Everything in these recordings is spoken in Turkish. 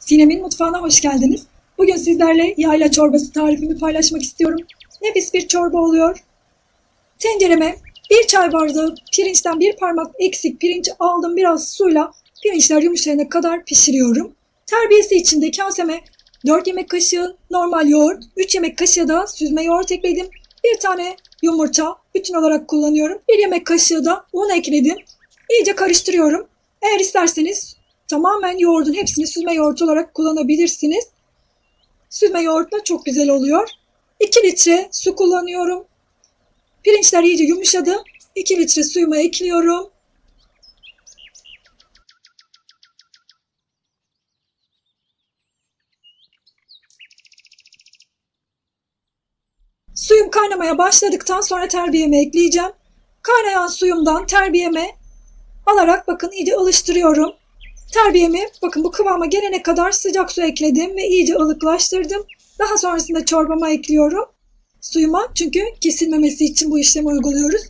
Sinem'in mutfağına hoş geldiniz. Bugün sizlerle yayla çorbası tarifimi paylaşmak istiyorum. Nefis bir çorba oluyor. Tencereme 1 çay bardağı pirinçten 1 parmak eksik pirinç aldım. Biraz suyla pirinçler yumuşayana kadar pişiriyorum. Terbiyesi için de kaseme 4 yemek kaşığı normal yoğurt, 3 yemek kaşığı da süzme yoğurt ekledim. 1 tane yumurta bütün olarak kullanıyorum. 1 yemek kaşığı da un ekledim. İyice karıştırıyorum. Eğer isterseniz tamamen yoğurdun hepsini süzme yoğurt olarak kullanabilirsiniz. Süzme yoğurtla çok güzel oluyor. 2 litre su kullanıyorum. Pirinçler iyice yumuşadı. 2 litre suyumu ekliyorum. Suyum kaynamaya başladıktan sonra terbiyemi ekleyeceğim. Kaynayan suyumdan terbiyeme alarak bakın iyice ılıştırıyorum. Terbiyemi bakın bu kıvama gelene kadar sıcak su ekledim ve iyice ılıklaştırdım. Daha sonrasında çorbama ekliyorum. Suyuma çünkü kesilmemesi için bu işlemi uyguluyoruz.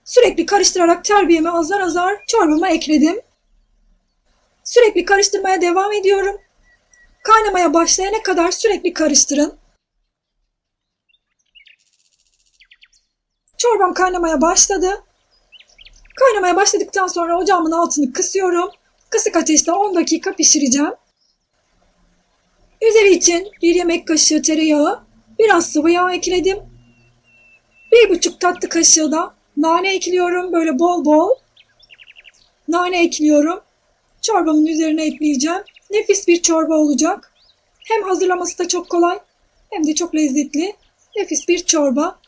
Sürekli karıştırarak terbiyemi azar azar çorbama ekledim. Sürekli karıştırmaya devam ediyorum. Kaynamaya başlayana kadar sürekli karıştırın. Çorbam kaynamaya başladı. Kaynamaya başladıktan sonra ocağımın altını kısıyorum. Kısık ateşte 10 dakika pişireceğim. Üzeri için 1 yemek kaşığı tereyağı, biraz sıvı yağ ekledim. 1,5 tatlı kaşığı da nane ekliyorum. Böyle bol bol nane ekliyorum. Çorbamın üzerine ekleyeceğim. Nefis bir çorba olacak. Hem hazırlaması da çok kolay hem de çok lezzetli. Nefis bir çorba.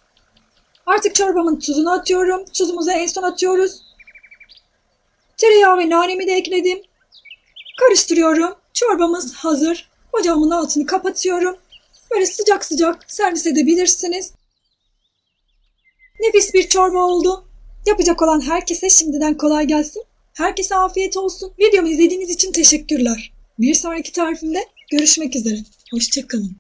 Artık çorbamın tuzunu atıyorum. Tuzumuzu en son atıyoruz. Tereyağı ve nanemi de ekledim. Karıştırıyorum. Çorbamız hazır. Ocağımın altını kapatıyorum. Böyle sıcak sıcak servis edebilirsiniz. Nefis bir çorba oldu. Yapacak olan herkese şimdiden kolay gelsin. Herkese afiyet olsun. Videomu izlediğiniz için teşekkürler. Bir sonraki tarifimde görüşmek üzere. Hoşça kalın.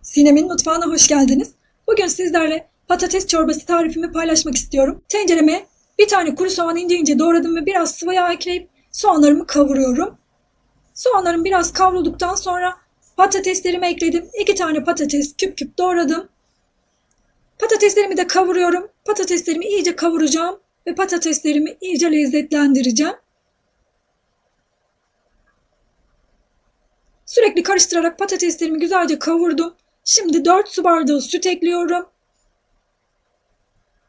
Sinem'in mutfağına hoş geldiniz. Bugün sizlerle patates çorbası tarifimi paylaşmak istiyorum. Tencereme bir tane kuru soğan ince ince doğradım ve biraz sıvı yağ ekleyip soğanlarımı kavuruyorum. Soğanlarım biraz kavrulduktan sonra patateslerimi ekledim. 2 tane patates küp küp doğradım. Patateslerimi de kavuruyorum. Patateslerimi iyice kavuracağım ve patateslerimi iyice lezzetlendireceğim. Sürekli karıştırarak patateslerimi güzelce kavurdum. Şimdi 4 su bardağı süt ekliyorum.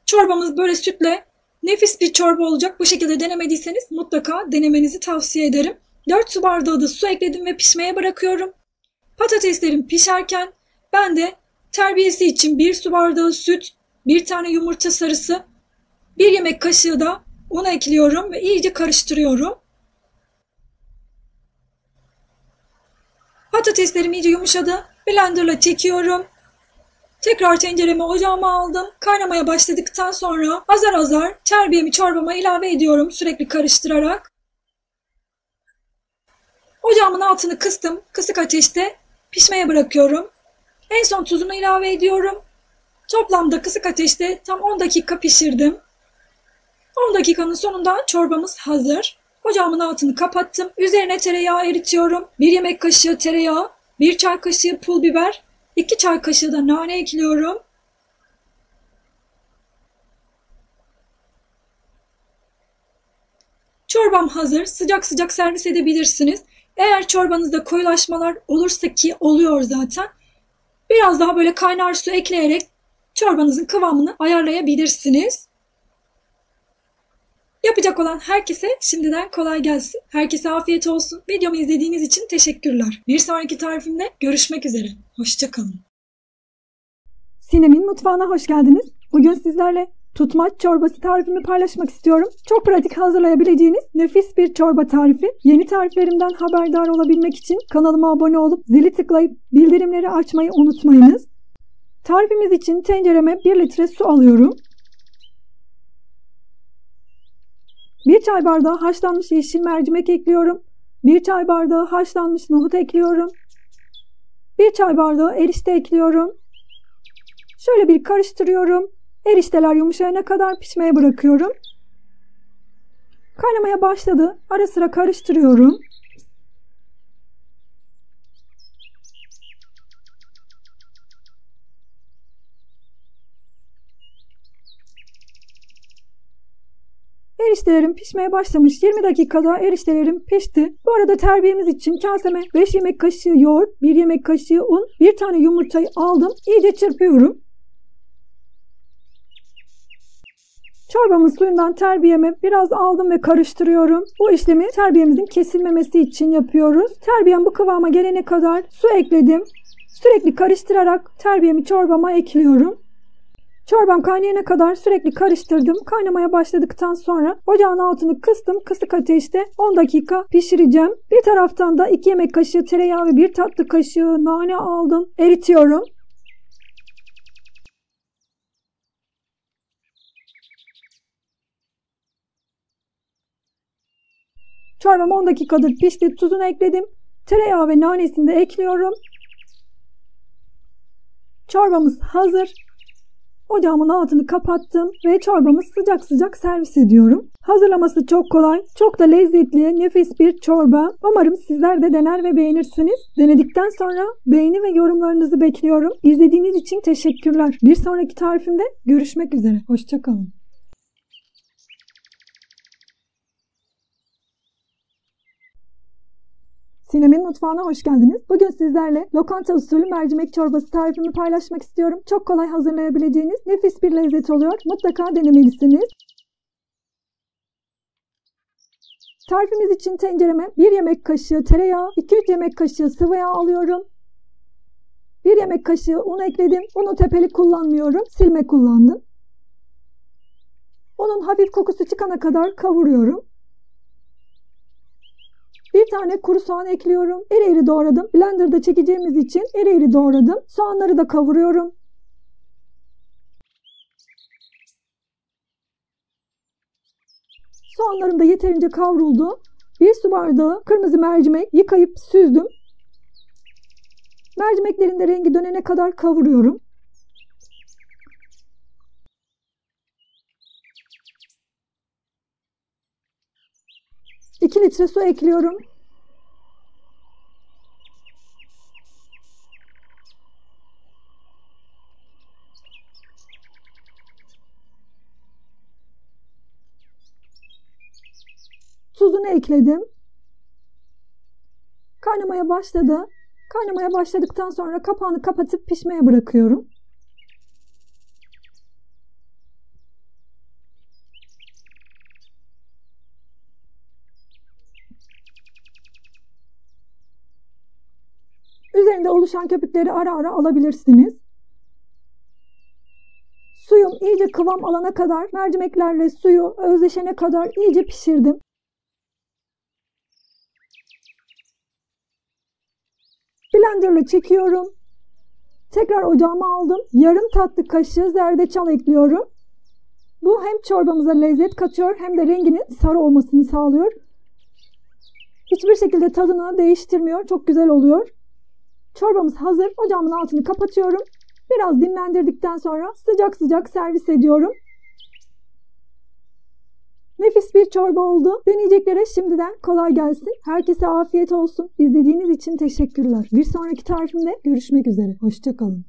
Çorbamız böyle sütle nefis bir çorba olacak. Bu şekilde denemediyseniz mutlaka denemenizi tavsiye ederim. 4 su bardağı da su ekledim ve pişmeye bırakıyorum. Patateslerim pişerken ben de terbiyesi için 1 su bardağı süt, 1 tane yumurta sarısı, 1 yemek kaşığı da un ekliyorum ve iyice karıştırıyorum. Patateslerim iyice yumuşadı. Blenderla çekiyorum. Tekrar tenceremi ocağıma aldım. Kaynamaya başladıktan sonra azar azar terbiyemi çorbama ilave ediyorum sürekli karıştırarak. Ocağımın altını kıstım. Kısık ateşte pişmeye bırakıyorum. En son tuzunu ilave ediyorum. Toplamda kısık ateşte tam 10 dakika pişirdim. 10 dakikanın sonunda çorbamız hazır. Ocağımın altını kapattım. Üzerine tereyağı eritiyorum. 1 yemek kaşığı tereyağı, 1 çay kaşığı pul biber, 2 çay kaşığı da nane ekliyorum. Çorbam hazır. Sıcak sıcak servis edebilirsiniz. Eğer çorbanızda koyulaşmalar olursa ki oluyor zaten, biraz daha böyle kaynar su ekleyerek çorbanızın kıvamını ayarlayabilirsiniz. Yapacak olan herkese şimdiden kolay gelsin. Herkese afiyet olsun. Videomu izlediğiniz için teşekkürler. Bir sonraki tarifimde görüşmek üzere. Hoşça kalın. Sinem'in mutfağına hoş geldiniz. Bugün sizlerle tutmaç çorbası tarifimi paylaşmak istiyorum. Çok pratik hazırlayabileceğiniz nefis bir çorba tarifi. Yeni tariflerimden haberdar olabilmek için kanalıma abone olup zili tıklayıp bildirimleri açmayı unutmayınız. Tarifimiz için tencereme 1 litre su alıyorum. 1 çay bardağı haşlanmış yeşil mercimek ekliyorum. 1 çay bardağı haşlanmış nohut ekliyorum. 1 çay bardağı erişte ekliyorum. Şöyle bir karıştırıyorum. Erişteler yumuşayana kadar pişmeye bırakıyorum. Kaynamaya başladı. Ara sıra karıştırıyorum. Eriştelerim pişmeye başlamış. 20 dakikada eriştelerim pişti. Bu arada terbiyemiz için kaseme 5 yemek kaşığı yoğurt, 1 yemek kaşığı un, 1 tane yumurtayı aldım. İyice çırpıyorum. Çorbamın suyundan terbiyeme biraz aldım ve karıştırıyorum. Bu işlemi terbiyemizin kesilmemesi için yapıyoruz. Terbiyem bu kıvama gelene kadar su ekledim. Sürekli karıştırarak terbiyemi çorbama ekliyorum. Çorbam kaynayana kadar sürekli karıştırdım. Kaynamaya başladıktan sonra ocağın altını kıstım. Kısık ateşte 10 dakika pişireceğim. Bir taraftan da 2 yemek kaşığı tereyağı ve 1 tatlı kaşığı nane aldım. Eritiyorum. Çorbam 10 dakikadır pişti. Tuzunu ekledim. Tereyağı ve nanesini de ekliyorum. Çorbamız hazır. Ocağımın altını kapattım ve çorbamı sıcak sıcak servis ediyorum. Hazırlaması çok kolay, çok da lezzetli, nefis bir çorba. Umarım sizler de dener ve beğenirsiniz. Denedikten sonra beğeni ve yorumlarınızı bekliyorum. İzlediğiniz için teşekkürler. Bir sonraki tarifimde görüşmek üzere. Hoşça kalın. Sinem'in mutfağına hoş geldiniz. Bugün sizlerle lokanta usulü mercimek çorbası tarifimi paylaşmak istiyorum. Çok kolay hazırlayabileceğiniz nefis bir lezzet oluyor. Mutlaka denemelisiniz. Tarifimiz için tencereme 1 yemek kaşığı tereyağı, 2-3 yemek kaşığı sıvı yağ alıyorum. 1 yemek kaşığı un ekledim. Unu tepeli kullanmıyorum. Silme kullandım. Unun hafif kokusu çıkana kadar kavuruyorum. 1 tane kuru soğan ekliyorum. İri iri doğradım. Blender'da çekeceğimiz için iri iri doğradım. Soğanları da kavuruyorum. Soğanlarım da yeterince kavruldu. 1 su bardağı kırmızı mercimek yıkayıp süzdüm. Mercimeklerin de rengi dönene kadar kavuruyorum. İki litre su ekliyorum. Tuzunu ekledim. Kaynamaya başladı. Kaynamaya başladıktan sonra kapağını kapatıp pişmeye bırakıyorum. Üzerinde oluşan köpükleri ara ara alabilirsiniz. Suyum iyice kıvam alana kadar, mercimeklerle suyu özleşene kadar iyice pişirdim. Blender'la çekiyorum. Tekrar ocağıma aldım. Yarım tatlı kaşığı zerdeçal ekliyorum. Bu hem çorbamıza lezzet katıyor hem de renginin sarı olmasını sağlıyor. Hiçbir şekilde tadını değiştirmiyor. Çok güzel oluyor. Çorbamız hazır. Ocağımın altını kapatıyorum. Biraz dinlendirdikten sonra sıcak sıcak servis ediyorum. Nefis bir çorba oldu. Deneyeceklere şimdiden kolay gelsin. Herkese afiyet olsun. İzlediğiniz için teşekkürler. Bir sonraki tarifimde görüşmek üzere. Hoşça kalın.